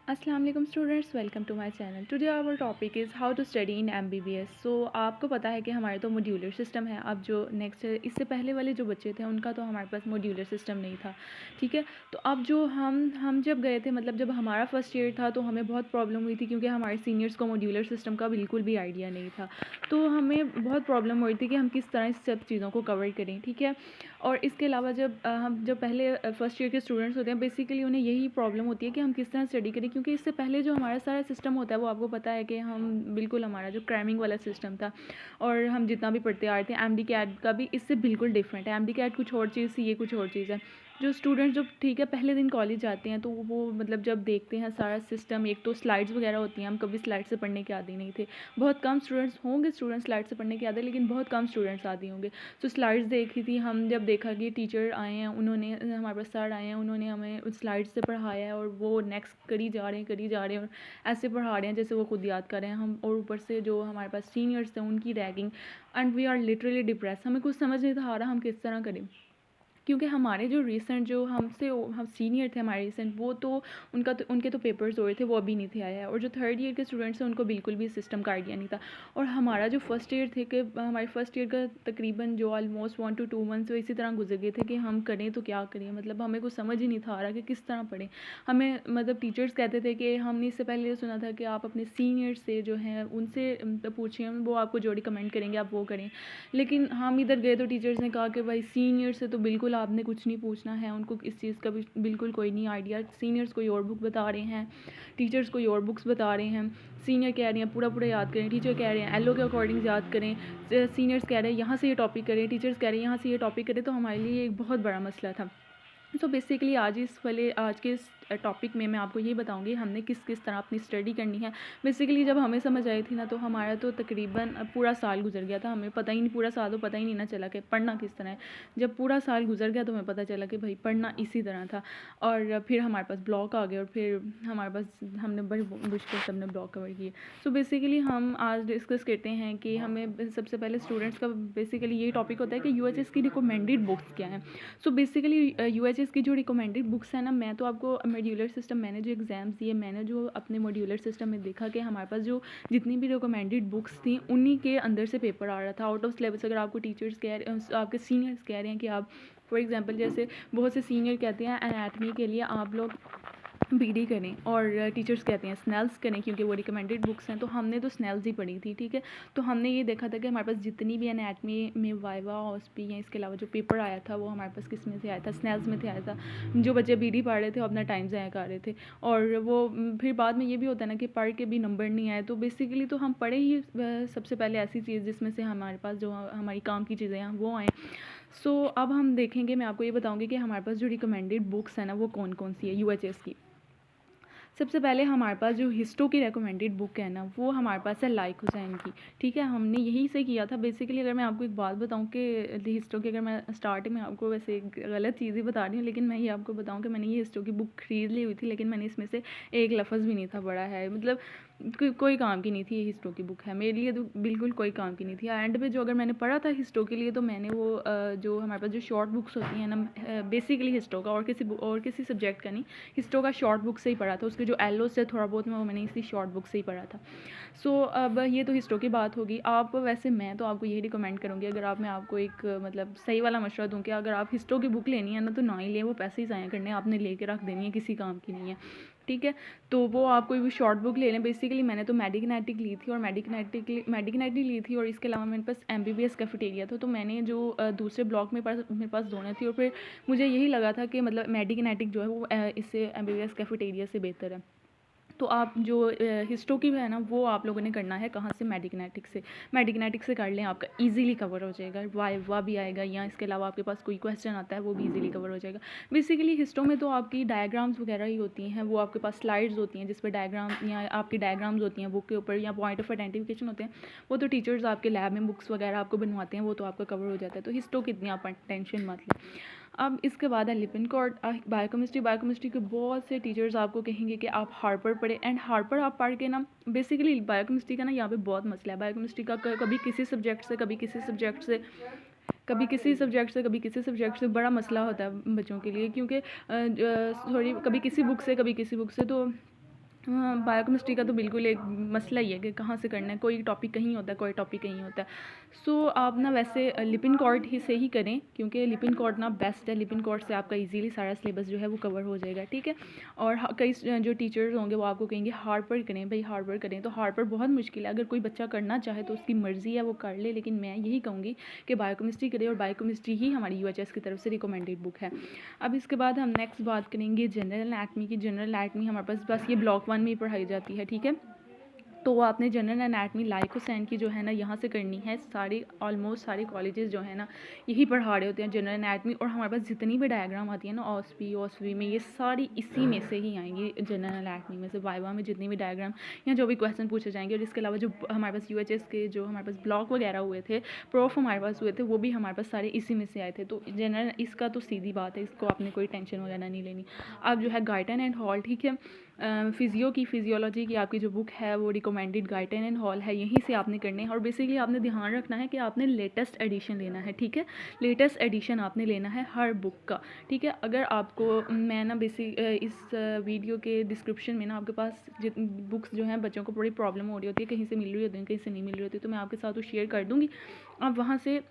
अस्सलाम वालेकुम students, welcome to my channel. Today our topic is how to study in MBBS. So आपको पता है कि हमारे तो मॉड्यूलर सिस्टम है। अब जो नेक्स्ट इससे पहले वाले जो बच्चे थे उनका तो हमारे पास मॉड्यूलर सिस्टम नहीं था, ठीक है। तो अब जो हम जब गए थे, मतलब जब हमारा फर्स्ट ईयर था, तो हमें बहुत प्रॉब्लम हुई थी क्योंकि हमारे सीनियर्स को मॉड्यूलर सिस्टम का बिल्कुल भी आइडिया नहीं था। तो हमें बहुत प्रॉब्लम हुई थी कि हम किस तरह इस सब चीज़ों को कवर करें, ठीक है। और इसके अलावा हम जब पहले फर्स्ट ईयर के स्टूडेंट्स होते हैं, बेसिकली उन्हें यही प्रॉब्लम होती है कि हम किस तरह स्टडी करें, क्योंकि इससे पहले जो हमारा सारा सिस्टम होता है वो आपको पता है कि हम बिल्कुल, हमारा जो क्रैमिंग वाला सिस्टम था और हम जितना भी पढ़ते आ रहे थे, एमडी कैट का भी इससे बिल्कुल डिफरेंट है। एमडी कैट कुछ और चीज़ थी, ये कुछ और चीज़ है। जो स्टूडेंट्स, जो ठीक है, पहले दिन कॉलेज जाते हैं तो वो मतलब जब देखते हैं सारा सिस्टम, एक तो स्लाइड्स वगैरह होती हैं, हम कभी स्लाइड से पढ़ने के आदी नहीं थे। बहुत कम स्टूडेंट्स होंगे स्टूडेंट्स स्लाइड से पढ़ने के आते, लेकिन बहुत कम स्टूडेंट्स आदी होंगे। तो स्लाइड्स देखी थी हम, जब देखा कि टीचर आए हैं, उन्होंने हमारे पास सर आए हैं, उन्होंने हमें उस स्लाइड से पढ़ाया है और वो नेक्स्ट करी जा रहे हैं और ऐसे पढ़ा रहे हैं जैसे वो खुद याद कर रहे हैं हम। और ऊपर से जो हमारे पास सीनियर्स थे उनकी ragging, and we are literally depress. हमें कुछ समझ नहीं था आ रहा हम किस तरह करें, क्योंकि हमारे जो रीसेंट जो हम सीनियर थे हमारे रीसेंट, वो तो उनके तो पेपर्स हो रहे थे, वो अभी नहीं थे आया है। और जो थर्ड ईयर के स्टूडेंट्स हैं उनको बिल्कुल भी सिस्टम का आइडिया नहीं था। और हमारा जो फर्स्ट ईयर थे कि हमारे फर्स्ट ईयर का तकरीबन जो ऑलमोस्ट 1 to 2 मंथ्स वो इसी तरह गुजर गए थे कि हम करें तो क्या करें, मतलब हमें कुछ समझ ही नहीं था आ रहा कि किस तरह पढ़ें। हमें मतलब टीचर्स कहते थे कि हमने इससे पहले ये सुना था कि आप अपने सीनियर्स से जो हैं उनसे पूछें, वो आपको जो रिकमेंड करेंगे आप वो करें। लेकिन हम इधर गए तो टीचर्स ने कहा कि भाई सीनियर से तो बिल्कुल आपने कुछ नहीं पूछना है, उनको इस चीज़ का भी बिल्कुल कोई नहीं आइडिया। सीनियर्स कोई और बुक बता रहे हैं, टीचर्स कोई और बुक्स बता रहे हैं। सीनियर कह रहे हैं पूरा पूरा याद करें, टीचर कह रहे हैं एलो के अकॉर्डिंग याद करें, सीनियर्स कह रहे हैं यहाँ से ये टॉपिक करें, टीचर्स कह रहे हैं यहाँ से ये टॉपिक करें। तो हमारे लिए एक बहुत बड़ा मसला था। सो बेसिकली आज के इस टॉपिक में मैं आपको ये बताऊंगी हमने किस किस तरह अपनी स्टडी करनी है। बेसिकली जब हमें समझ आई थी ना, तो हमारा तो तकरीबन पूरा साल गुजर गया था, हमें पता ही नहीं, पूरा साल तो पता ही नहीं ना चला कि पढ़ना किस तरह है। जब पूरा साल गुजर गया तो हमें पता चला कि भाई पढ़ना इसी तरह था। और फिर हमारे पास ब्लॉक आ गए और फिर हमारे पास हमने बड़ी मुश्किल से अपने ब्लॉक कवर किए। सो बेसिकली हम आज डिस्कस करते हैं कि हमें सबसे पहले स्टूडेंट्स का बेसिकली यही टॉपिक होता है कि यूएचएस की रिकमेंडेड बुक्स क्या हैं। सो बेसिकली यूएचएस की जो रिकमेंडेड बुक्स हैं ना, मैं तो आपको मॉड्यूलर सिस्टम, मैंने जो एग्ज़ाम्स दिए, मैंने जो अपने मॉड्यूलर सिस्टम में देखा कि हमारे पास जो जितनी भी रिकमेंडेड बुक्स थी उन्हीं के अंदर से पेपर आ रहा था आउट ऑफ सिलेबस। अगर आपको टीचर्स आपके सीनियर्स कह रहे हैं कि आप फॉर एग्जांपल, जैसे बहुत से सीनियर कहते हैं एनाटमी के लिए आप लोग बीडी करें, और टीचर्स कहते हैं स्नेल्स करें क्योंकि वो रिकमेंडेड बुक्स हैं। तो हमने तो स्नेल्स ही पढ़ी थी, ठीक है। तो हमने ये देखा था कि हमारे पास जितनी भी एनाटमी में वाइवा ऑस्पी या इसके अलावा जो पेपर आया था वो हमारे पास किस में से आया था, स्नेल्स में से आया था। जो बच्चे बीडी पढ़ रहे थे वो अपना टाइम ज़ाया कर रहे थे, और वो फिर बाद में ये भी होता है ना कि पढ़ के भी नंबर नहीं आए। तो बेसिकली तो हम पढ़े ही सबसे पहले ऐसी चीज़ जिसमें से हमारे पास जो हमारी काम की चीज़ें हैं वो आएँ। सो अब हम देखेंगे, मैं आपको ये बताऊंगी कि हमारे पास जो रिकमेंडेड बुक्स है ना वो कौन कौन सी है यूएचएस की। सबसे पहले हमारे पास जो हिस्टो की रिकमेंडेड बुक है ना, वो हमारे पास है लाइक हुसैन की, ठीक है। हमने यही से किया था। बेसिकली अगर मैं आपको एक बात बताऊं कि हिस्टो की, अगर मैं स्टार्टिंग में आपको वैसे एक गलत चीज़ ही बता रही हूँ, लेकिन मैं ये आपको बताऊं कि मैंने ये हिस्टो की बुक खरीद ली हुई थी, लेकिन मैंने इसमें से एक लफ्ज़ भी नहीं था पढ़ा है। मतलब कोई काम की नहीं थी, ये हिस्टो की बुक है मेरे लिए तो बिल्कुल कोई काम की नहीं थी। एंड में जो अगर मैंने पढ़ा था हिस्टो के लिए, तो मैंने वो जो हमारे पास जो शॉर्ट बुक्स होती हैं ना, बेसिकली हिस्टो का और किसी सब्जेक्ट का नहीं, हिस्टो का शॉर्ट बुक से ही पढ़ा था। उसके जो एलो से थोड़ा बहुत मैंने इसी शॉर्ट बुक से ही पढ़ा था। सो अब ये तो हिस्टो की बात होगी। आप वैसे मैं तो आपको यही रिकमेंड करूँगी, अगर मैं आपको एक मतलब सही वाला मशवरा दूँ कि अगर आप हिस्टो की बुक लेनी है ना, तो ना ही लें, वो पैसे ही ज़ाया करने, आपने लेके रख देनी है, किसी काम की नहीं है, ठीक है। तो वो आप कोई भी शॉर्ट बुक ले लें। बेसिकली मैंने तो मेडिकनेटिक ली थी, और मेडिकनेटिक ली थी, और इसके अलावा मेरे पास एमबीबीएस कैफेटेरिया था। तो मैंने जो दूसरे ब्लॉक में मेरे पास दोनों थी, और फिर मुझे यही लगा था कि मतलब मेडिकनेटिक जो है वो इससे एमबीबीएस कैफेटेरिया से बेहतर है। तो आप जो हिस्टो की है ना, वो आप लोगों ने करना है कहाँ से, मेडिकनेटिक से कर लें, आपका इजीली कवर हो जाएगा, वाइवा भी आएगा, या इसके अलावा आपके पास कोई क्वेश्चन आता है वो भी इजीली कवर हो जाएगा। बेसिकली हिस्टो में तो आपकी डायग्राम्स वगैरह ही होती हैं, वो आपके पास स्लाइड्स होती हैं जिस पर डायग्राम या आपकी डायग्राम्स होती हैं बुक के ऊपर, या पॉइंट ऑफ आइडेंटिफिकेशन होते हैं। वो तो टीचर्स आपके लैब में बुक्स वगैरह आपको बनवाते हैं, वो तो आपका कवर हो जाता है। तो हिस्टो की इतनी आप टेंशन मत लें। अब इसके बाद है लिपिनकॉर्ड बायोकेमिस्ट्री के बहुत से टीचर्स आपको कहेंगे कि आप हार्पर पढ़े, एंड हार्पर आप पढ़ के ना, बेसिकली बायोकेमिस्ट्री का ना यहाँ पे बहुत मसला है। बायोकेमिस्ट्री का कभी किसी सब्जेक्ट से, कभी किसी सब्जेक्ट से, कभी किसी सब्जेक्ट से, कभी किसी सब्जेक्ट से बड़ा मसला होता है बच्चों के लिए, क्योंकि सॉरी, कभी किसी बुक से, कभी किसी बुक से। तो बायोकेमिस्ट्री का तो बिल्कुल एक मसला ही है कि कहाँ से करना है, कोई टॉपिक कहीं होता है, कोई टॉपिक कहीं होता है। सो आप ना वैसे लिपिन कॉर्ड ही से ही करें, क्योंकि लिपिन कॉर्ड ना बेस्ट है। लिपिन कॉर्ड से आपका इजीली सारा सिलेबस जो है वो कवर हो जाएगा, ठीक है। और कई जो टीचर्स होंगे वो आपको कहेंगे हार्पर करें, भाई हार्पर करें, तो हार्पर बहुत मुश्किल है। अगर कोई बच्चा करना चाहे तो उसकी मर्ज़ी है, वो कर ले, लेकिन मैं यही कहूँगी कि बायोकेमिस्ट्री करे, और बायोकेमिस्ट्री ही हमारी यूएचएस की तरफ से रिकमेंडेड बुक है। अब इसके बाद हम नेक्स्ट बात करेंगे जनरल एनाटमी की। जनरल एनाटमी हमारे पास बस ये ब्लॉक 1 में ही पढ़ाई जाती है, ठीक है। तो आपने जनरल एनाटमी लाइक हुसैन की जो है ना यहाँ से करनी है। सारे ऑलमोस्ट सारे कॉलेजेस जो है ना यही पढ़ा रहे होते हैं जनरल एनाटमी, और हमारे पास जितनी भी डायग्राम आती है ना ओसवी में, ये सारी इसी में से ही आएंगी। जनरल एनाटमी में से वाइवा में जितनी भी डायग्राम या जो भी क्वेश्चन पूछे जाएंगे, और इसके अलावा जो हमारे पास यूएचएस के जो हमारे पास ब्लॉक वगैरह हुए थे, प्रूफ हमारे पास हुए थे, वो भी हमारे पास सारे इसी में से आए थे। तो जनरल इसका तो सीधी बात है, इसको आपने कोई टेंशन वगैरह नहीं लेनी। अब जो है गाइटन एंड हॉल, ठीक है। फिजियो की फिजियोलॉजी की आपकी जो बुक है वो रिकमेंडेड गाइटन एंड हॉल है, यहीं से आपने करने हैं। और बेसिकली आपने ध्यान रखना है कि आपने लेटेस्ट एडिशन लेना है, ठीक है। लेटेस्ट एडिशन आपने लेना है हर बुक का, ठीक है। अगर आपको मैं ना बेसिक इस वीडियो के डिस्क्रिप्शन में ना आपके पास जितनी बुक्स जो हैं बच्चों को बड़ी प्रॉब्लम हो रही होती है, कहीं से मिल रही होती है, कहीं से नहीं मिल रही होती, तो मैं आपके साथ वो शेयर कर दूँगी। आप वहाँ से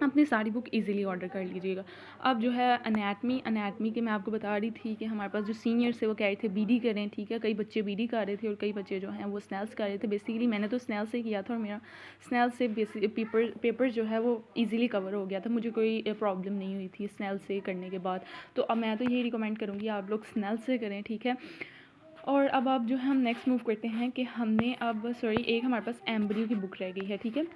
अपनी सारी बुक इजीली ऑर्डर कर लीजिएगा। अब जो है अनैटमी के मैं आपको बता रही थी कि हमारे पास जो सीनियर्स थे वो कह रहे थे बीडी करें, ठीक है। कई बच्चे बीडी कर रहे थे और कई बच्चे जो हैं वो स्नेल्स कर रहे थे। बेसिकली मैंने तो स्नेल से किया था, और मेरा स्नेल से पेपर जो है वो ईजिली कवर हो गया था, मुझे कोई प्रॉब्लम नहीं हुई थी स्नेल से करने के बाद। तो अब मैं तो यही रिकमेंड करूँगी आप लोग स्नेल से करें, ठीक है। और अब आप जो है हम नेक्स्ट मूव करते हैं कि हमने अब एक हमारे पास एम्ब्रियो की बुक रह गई है, ठीक है।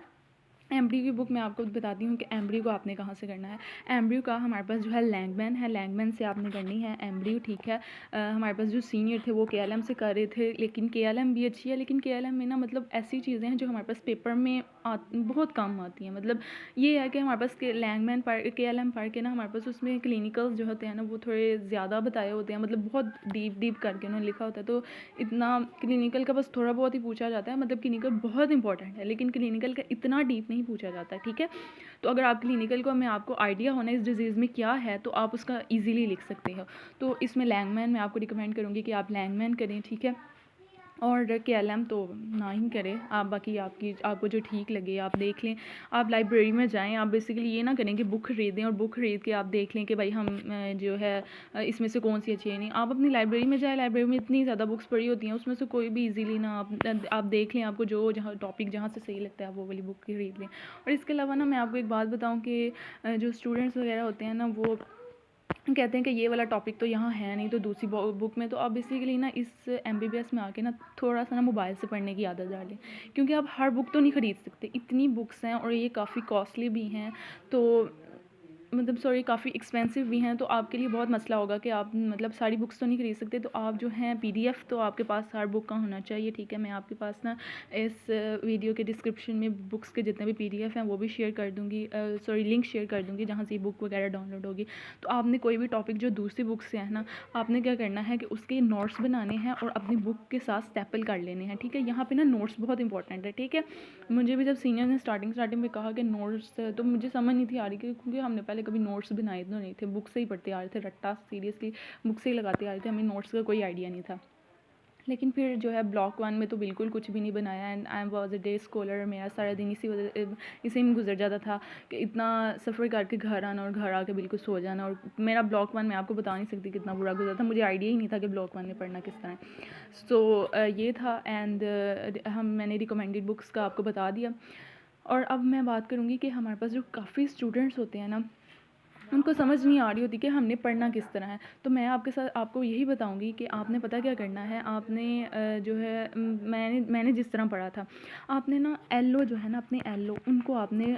एम्ब्रियो की बुक मैं आपको बताती हूँ कि एम्ब्रियो को आपने कहाँ से करना है। एम्ब्रियो का हमारे पास जो है लैंगमैन है, लैंगमैन से आपने करनी है एम्ब्रियो, ठीक है। हमारे पास जो सीनियर थे वो केएलएम से कर रहे थे, लेकिन केएलएम भी अच्छी है, लेकिन केएलएम में ना मतलब ऐसी चीज़ें हैं जो हमारे पास पेपर में बहुत कम आती हैं। मतलब ये है कि हमारे पास लैंगमैन केएलएम पढ़ के ना हमारे पास उसमें क्लिनिकल्स जो होते हैं ना वो थोड़े ज़्यादा बताए होते हैं, मतलब बहुत डीप करके उन्होंने लिखा होता है। तो इतना क्लिनिकल का बस थोड़ा बहुत ही पूछा जाता है, मतलब क्लिनिकल बहुत इंपॉर्टेंट है लेकिन क्लिनिकल का इतना डीप नहीं पूछा जाता है, ठीक है। तो अगर आप क्लिनिकल को में आपको आइडिया होना इस डिजीज़ में क्या है तो आप उसका ईजिली लिख सकते हो। तो इसमें लैंगमैन मैं आपको रिकमेंड करूँगी कि आप लैंगमैन करें, ठीक है। और केएलएम तो ना ही करें आप, बाकी आपको जो ठीक लगे आप देख लें। आप लाइब्रेरी में जाएं, आप बेसिकली ये ना करें कि बुक खरीदें और बुक खरीद के आप देख लें कि भाई हम जो है इसमें से कौन सी अच्छी है। नहीं, आप अपनी लाइब्रेरी में जाएं, लाइब्रेरी में इतनी ज़्यादा बुक्स पड़ी होती हैं, उसमें से कोई भी इजीली ना आप देख लें, आपको जो जहाँ टॉपिक जहाँ से सही लगता है आप वो वाली बुक खरीद लें। और इसके अलावा ना मैं आपको एक बात बताऊँ कि जो स्टूडेंट्स वगैरह होते हैं ना वो कहते हैं कि ये वाला टॉपिक तो यहाँ है नहीं तो दूसरी बुक में। तो आप बेसिकली ना इस एमबीबीएस में आके ना थोड़ा सा ना मोबाइल से पढ़ने की आदत डालें, क्योंकि आप हर बुक तो नहीं ख़रीद सकते, इतनी बुक्स हैं और ये काफ़ी कॉस्टली भी हैं, तो मतलब काफ़ी एक्सपेंसिव भी हैं। तो आपके लिए बहुत मसला होगा कि आप मतलब सारी बुक्स तो नहीं खरीद सकते। तो आप जो हैं पीडीएफ तो आपके पास हर बुक का होना चाहिए, ठीक है। मैं आपके पास ना इस वीडियो के डिस्क्रिप्शन में बुक्स के जितने भी पीडीएफ हैं वो भी शेयर कर दूँगी, लिंक शेयर कर दूँगी जहाँ से ये बुक वगैरह डाउनलोड होगी। तो आपने कोई भी टॉपिक जो दूसरी बुक से है ना, आपने क्या करना है कि उसके नोट्स बनाने हैं और अपनी बुक के साथ स्टेपल कर लेने हैं, ठीक है। यहाँ पर ना नोट्स बहुत इंपॉर्टेंट है, ठीक है। मुझे भी जब सीनियर ने स्टार्टिंग में कहा कि नोट्स, तो मुझे समझ नहीं थी आ रही, क्योंकि हमने पहले कभी नोट्स बनाए तो नहीं थे, बुक से ही पढ़ते आ रहे थे, रट्टा सीरियसली बुक से ही लगाते आ रहे थे, हमें नोट्स का कोई आइडिया नहीं था। लेकिन फिर जो है ब्लॉक 1 में तो बिल्कुल कुछ भी नहीं बनाया, and I was a day scholar. मेरा सारा दिन इसी में गुजर जाता था कि इतना सफ़र करके घर आना और घर आके बिल्कुल सो जाना। और मेरा ब्लॉक 1 मैं आपको बता नहीं सकती कितना बुरा गुजरा था, मुझे आइडिया ही नहीं था कि ब्लॉक 1 में पढ़ना किस तरह। सो ये था, एंड मैंने रिकमेंडेड बुक्स का आपको बता दिया। और अब मैं बात करूँगी कि हमारे पास जो काफ़ी स्टूडेंट्स होते हैं ना, उनको समझ नहीं आ रही होती कि हमने पढ़ना किस तरह है। तो मैं आपको यही बताऊंगी कि आपने पता क्या करना है। आपने जो है मैंने जिस तरह पढ़ा था, आपने ना एलो जो है ना, अपने एलो उनको आपने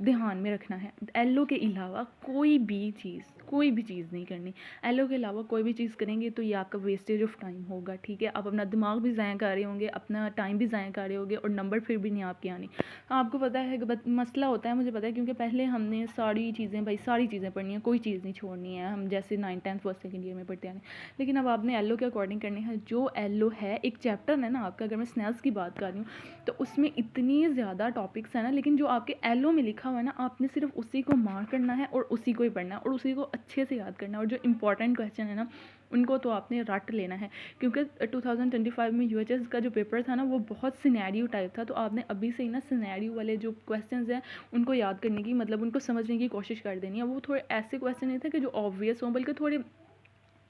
ध्यान में रखना है। एलो के अलावा कोई भी चीज़ नहीं करनी। एलो के अलावा कोई भी चीज़ करेंगे तो ये आपका वेस्टेज ऑफ टाइम होगा, ठीक है। आप अपना दिमाग भी ज़ाया कर रहे होंगे, अपना टाइम भी ज़ाया कर रहे होंगे, और नंबर फिर भी नहीं आपके आने। आपको पता है कि मसला होता है, मुझे पता है, क्योंकि पहले हमने सारी चीज़ें पढ़नी है, कोई चीज़ नहीं छोड़नी है, हम जैसे 9th 10th first second year में पढ़ते हैं। लेकिन अब आपने एलो के अकॉर्डिंग करनी है। जो एलो है एक चैप्टर है ना आपका, अगर मैं स्नेल्स की बात कर रही हूँ तो उसमें इतनी ज़्यादा टॉपिक्स हैं ना, लेकिन जो आपके एलो में लिखा हुआ है ना, आपने सिर्फ उसी को मार्क करना है और उसी को ही पढ़ना है, और उसी को अच्छे से याद करना है, और जो इंपॉर्टेंट क्वेश्चन है ना उनको तो आपने रट लेना है, क्योंकि 2025 में यूएचएस का जो पेपर था ना वो बहुत सिनेरियो टाइप था। तो आपने अभी से ही ना सिनेरियो वाले जो क्वेश्चंस हैं उनको याद करने की, मतलब उनको समझने की कोशिश कर देनी है। वो थोड़े ऐसे क्वेश्चन नहीं थे कि जो ऑब्वियस हों, बल्कि थोड़े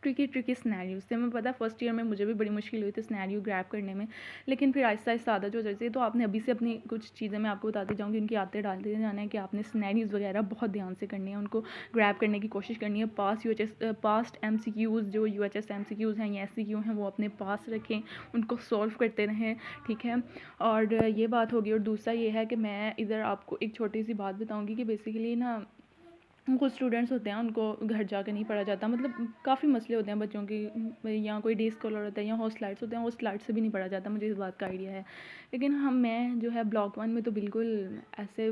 ट्रिकी स्नैरियोज़ थे। मैं पता फर्स्ट ईयर में मुझे भी बड़ी मुश्किल हुई थी स्नैरियो ग्रैब करने में, लेकिन फिर आहिस्ता आहिस्ता आदत हो जाती है। तो आपने अभी से अपनी कुछ चीज़ें मैं आपको बताती जाऊँगी, उनकी आदतें डालते जाना है कि आपने स्नैरियोज़ वगैरह बहुत ध्यान से करनी है, उनको ग्रैब करने की कोशिश करनी है। पास्ट एमसीक्यूज़ जो यूएचएस एमसीक्यूज़ हैं या एससीक्यू हैं वो अपने पास रखें, उनको सॉल्व करते रहें, ठीक है। और ये बात होगी। और दूसरा ये है कि मैं इधर आपको एक छोटी सी बात बताऊँगी कि बेसिकली ना कुछ स्टूडेंट्स होते हैं उनको घर जाके नहीं पढ़ा जाता, मतलब काफ़ी मसले होते हैं बच्चों की, या कोई डे स्कॉलर होता है या हॉस्टलाइट्स होते हैं, हॉस्टलाइट से भी नहीं पढ़ा जाता, मुझे इस बात का आइडिया है। लेकिन मैं जो है ब्लॉक 1 में तो बिल्कुल ऐसे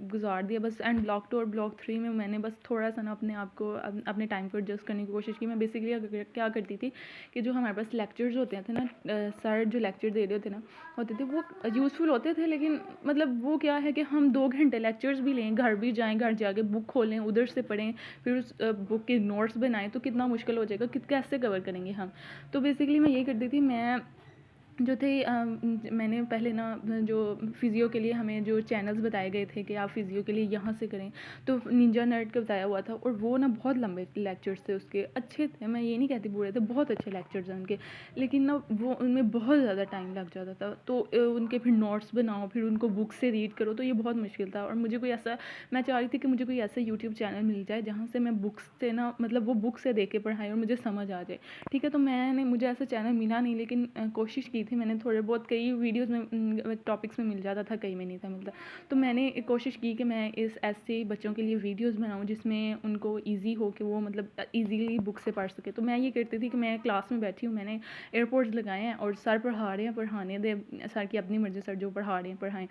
गुजार दिया बस, एंड ब्लॉक 2 और ब्लॉक 3 में मैंने बस थोड़ा सा ना अपने आप को अपने टाइम को एडजस्ट करने की कोशिश की। मैं बेसिकली क्या करती थी कि जो हमारे पास लेक्चर्स होते थे ना, सर जो लेक्चर दे रहे होते थे वो यूज़फुल होते थे, लेकिन मतलब वो क्या है कि हम 2 घंटे लेक्चर्स भी लें, घर भी जाएँ, घर जाके बुक खोलें, उधर से पढ़ें, फिर उस बुक के नोट्स बनाएं, तो कितना मुश्किल हो जाएगा, कैसे कवर करेंगे हम। तो बेसिकली मैं ये करती थी, मैं जो थे मैंने पहले ना जो फ़िज़ियो के लिए हमें जो चैनल्स बताए गए थे कि आप फ़िज़ियो के लिए यहाँ से करें, तो निंजा नेट का बताया हुआ था, और वो ना बहुत लंबे लेक्चर्स थे उसके, अच्छे थे, मैं ये नहीं कहती बुरे थे, बहुत अच्छे लेक्चर्स हैं उनके, लेकिन ना वो उनमें बहुत ज़्यादा टाइम लग जाता था। तो उनके फिर नोट्स बनाओ, फिर उनको बुक से रीड करो, तो ये बहुत मुश्किल था। और मुझे कोई ऐसा, मैं चाह रही थी कि मुझे कोई ऐसा यूट्यूब चैनल मिल जाए जहाँ से मैं बुक्स से ना, मतलब वो बुक से दे के पढ़ाएँ और मुझे समझ आ जाए, ठीक है। तो मुझे ऐसा चैनल मिला नहीं, लेकिन कोशिश की थी मैंने थोड़े बहुत, कई वीडियोस में टॉपिक्स में मिल जाता था, कई में नहीं था मिलता। तो मैंने कोशिश की कि मैं इस ऐसे बच्चों के लिए वीडियोस बनाऊं जिसमें उनको इजी हो, कि वो मतलब इजीली बुक से पढ़ सके। तो मैं ये करती थी कि मैं क्लास में बैठी हूँ, मैंने एयरपोर्ट्स लगाए हैं और सर पढ़ा रहे हैं, पढ़ाने दे, सर की अपनी मर्ज़ी, सर जो पढ़ा रहे हैं पढ़ाएं।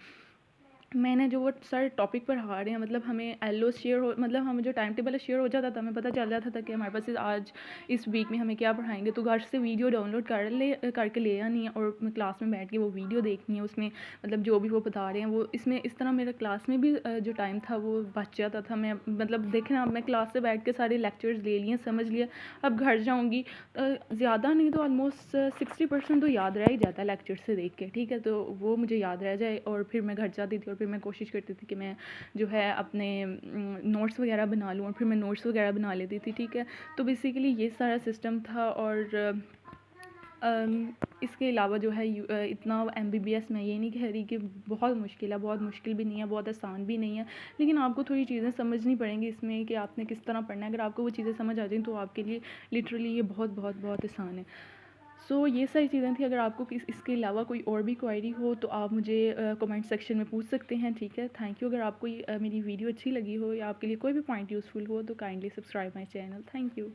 मैंने जो वो सर टॉपिक पढ़ा रहे हैं, मतलब हमें एलो शेयर हो, मतलब हमें जो टाइम टेबल शेयर हो जाता था, हमें पता चल जाता था कि हमारे पास आज इस वीक में हमें क्या पढ़ाएंगे। तो घर से वीडियो डाउनलोड करके ले आनी है और क्लास में बैठ के वो वीडियो देखनी है, उसमें मतलब जो भी वो बता रहे हैं वो, इसमें इस तरह मेरा क्लास में भी जो टाइम था वो बच जाता था। मैं मतलब देखना, मैं क्लास से बैठ के सारे लेक्चर्स ले लिए, समझ लिया, अब घर जाऊँगी ज़्यादा नहीं तो ऑलमोस्ट 60% तो याद रह ही जाता है लेक्चर से देख के, ठीक है। तो वो मुझे याद रह जाए, और फिर मैं घर जाती थी और फिर मैं कोशिश करती थी कि मैं जो है अपने नोट्स वगैरह बना लूँ, और फिर मैं नोट्स वगैरह बना लेती थी, ठीक है। तो बेसिकली ये सारा सिस्टम था। और इसके अलावा जो है इतना एमबीबीएस मैं ये नहीं कह रही कि बहुत मुश्किल है, बहुत मुश्किल भी नहीं है, बहुत आसान भी नहीं है, लेकिन आपको थोड़ी चीज़ें समझनी पड़ेंगी इसमें कि आपने किस तरह पढ़ना है। अगर आपको वो चीज़ें समझ आ जाएँ तो आपके लिए लिटरली ये बहुत बहुत बहुत आसान है। सो ये सारी चीज़ें थी। अगर आपको इसके अलावा कोई और भी क्वेरी हो तो आप मुझे कमेंट सेक्शन में पूछ सकते हैं, ठीक है। Thank you. अगर आपको मेरी वीडियो अच्छी लगी हो या आपके लिए कोई भी पॉइंट यूज़फुल हो तो kindly subscribe my channel. Thank you.